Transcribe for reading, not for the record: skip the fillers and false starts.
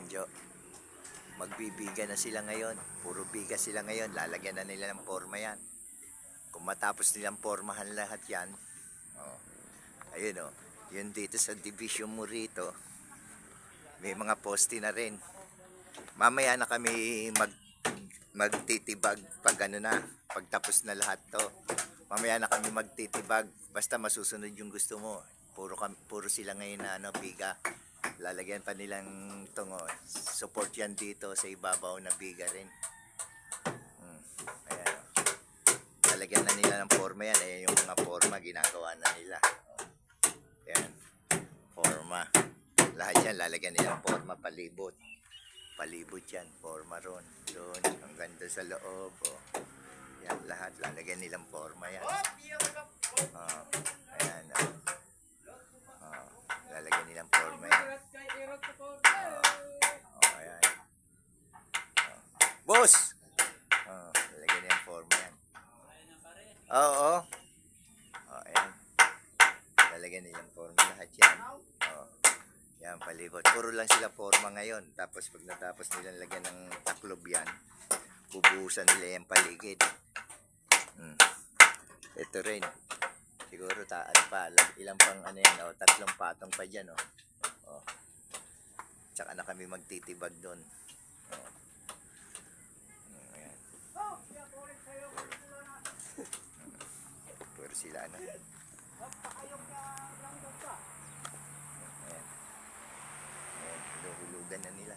Jo. Magbibiga na sila ngayon. Puro biga sila ngayon. Lalagyan na nila ng forma yan. Kung matapos nilang formahan lahat yan, oh, ayun oh, yun dito sa division mo rito, may mga poste na rin. Mamaya na kami magtitibag pag ano na, pagtapos na lahat to. Mamaya na kami magtitibag, basta masusunod yung gusto mo. Puro sila ngayon na ano, biga. Lalagyan pa nilang tungo. Support yan dito sa ibabaw na biga rin. Ayan. Lalagyan na nila ng forma yan. Ayan yung mga forma, ginagawa na nila. Ayan. Forma. Lahat yan, lalagyan nila ng forma, palibot. Palibot yan, forma ron. Doon, hanggang doon sa loob. Oh. Yan, lahat, lalagyan nilang forma yan. Ayan. Lalagyan nilang forma yan. Ayan. Boss! Lalagyan nilang forma yan. Oo. Ayan. Lalagyan nilang forma lahat yan. Yan, palibot. Puro lang sila forma ngayon. Tapos pag natapos nilang lagyan ng taklob yan, bubuhusan nila yung paligid. Ito rin. Siguro ilang pang ano yan, tatlong patong pa dyan. Tsaka na kami magtitibag doon. Ayan. Puro sila ano. Ayan. Ayan, hulugan na nila.